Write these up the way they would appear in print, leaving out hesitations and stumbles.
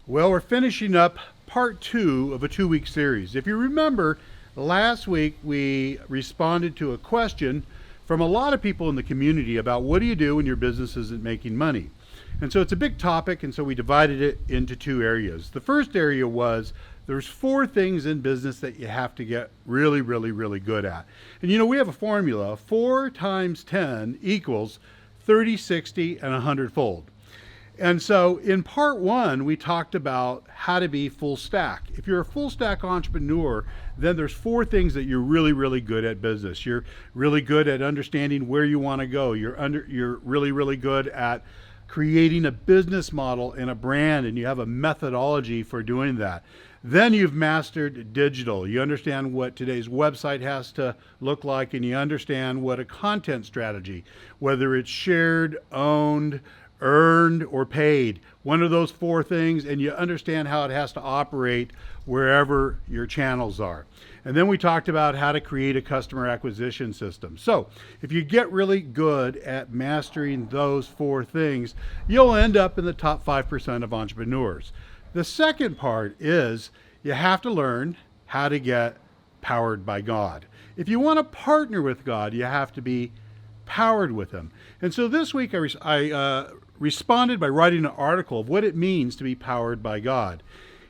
Well, we're finishing up part 2 of a 2-week series. If you remember, last week we responded to a question from a lot of people in the community about what do you do when your business isn't making money. And so it's a big topic, and so we divided it into 2 areas. The first area was there's 4 things in business that you have to get really, really, really good at. And we have a formula: 4 times 10 equals 30, 60, and 100-fold. And so in part 1, we talked about how to be full stack. If you're a full stack entrepreneur, then there's 4 things that you're really, really good at business. You're really good at understanding where you want to go. You're really, really good at creating a business model and a brand, and you have a methodology for doing that. Then you've mastered digital. You understand what today's website has to look like, and you understand what a content strategy, whether it's shared, owned, earned, or paid, one of those 4 things, and you understand how it has to operate wherever your channels are. And then we talked about how to create a customer acquisition system. So if you get really good at mastering those 4 things, you'll end up in the top 5% of entrepreneurs. The second part is you have to learn how to get powered by God. If you want to partner with God, you have to be powered with Him. And so this week I responded by writing an article of what it means to be powered by God.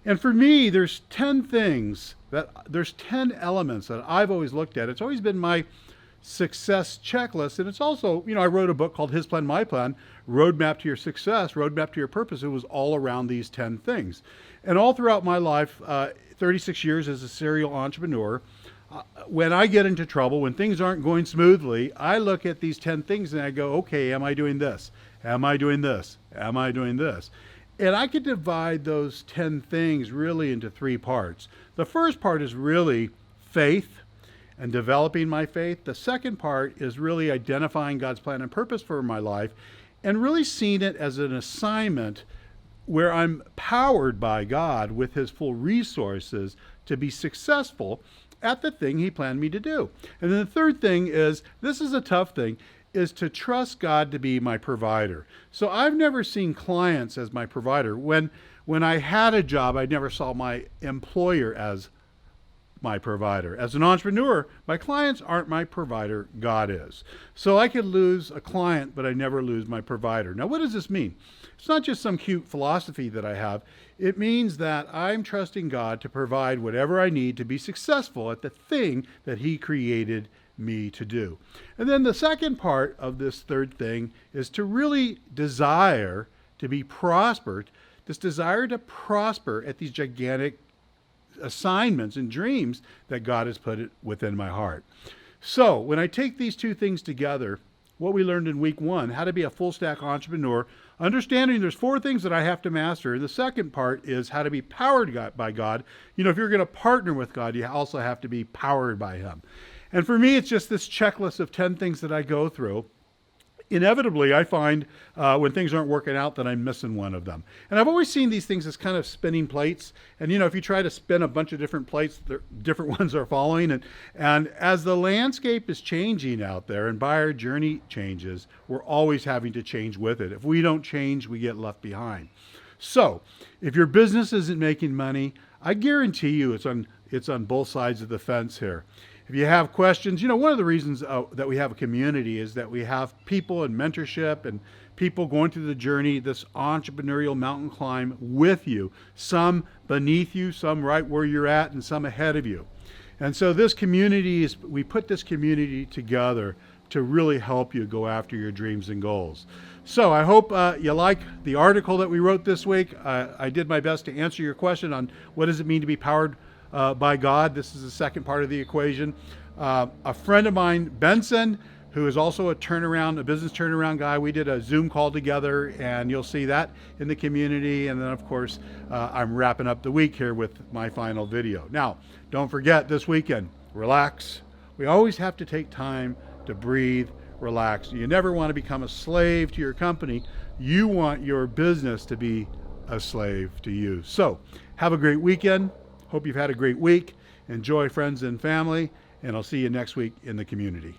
And for me, there's 10 elements that I've always looked at. It's always been my success checklist. And it's also, I wrote a book called His Plan, My Plan, Roadmap to Your Success, Roadmap to Your Purpose. It was all around these 10 things. And all throughout my life, 36 years as a serial entrepreneur, when I get into trouble, when things aren't going smoothly, I look at these 10 things and I go, okay, am I doing this? Am I doing this? Am I doing this? And I could divide those 10 things really into 3 parts. The first part is really faith and developing my faith. The second part is really identifying God's plan and purpose for my life and really seeing it as an assignment where I'm powered by God with His full resources to be successful at the thing He planned me to do. And then the third thing is, this is a tough thing, is to trust God to be my provider. So I've never seen clients as my provider. When I had a job, I never saw my employer as my provider. As an entrepreneur, my clients aren't my provider, God is. So I could lose a client, but I never lose my provider. Now, what does this mean? It's not just some cute philosophy that I have. It means that I'm trusting God to provide whatever I need to be successful at the thing that He created me to do. And then the second part of this third thing is to really desire to be prospered, this desire to prosper at these gigantic assignments and dreams that God has put within my heart. So when I take these 2 things together, what we learned in week 1, how to be a full stack entrepreneur, understanding there's 4 things that I have to master. The second part is how to be powered by God. If you're going to partner with God, you also have to be powered by Him. And for me, it's just this checklist of 10 things that I go through. Inevitably, I find when things aren't working out that I'm missing one of them. And I've always seen these things as kind of spinning plates. And if you try to spin a bunch of different plates, different ones are falling. And as the landscape is changing out there and buyer journey changes, we're always having to change with it. If we don't change, we get left behind. So if your business isn't making money, I guarantee you it's on both sides of the fence here. If you have questions, one of the reasons that we have a community is that we have people in mentorship and people going through the journey, this entrepreneurial mountain climb with you, some beneath you, some right where you're at, and some ahead of you. And so we put this community together to really help you go after your dreams and goals. So I hope you like the article that we wrote this week. I did my best to answer your question on what does it mean to be powered by God. This is the second part of the equation. A friend of mine, Benson, who is also a business turnaround guy, we did a Zoom call together, and you'll see that in the community. And then, of course, I'm wrapping up the week here with my final video. Now, don't forget this weekend, relax. We always have to take time to breathe, relax. You never want to become a slave to your company. You want your business to be a slave to you. So have a great weekend. Hope you've had a great week. Enjoy, friends and family, and I'll see you next week in the community.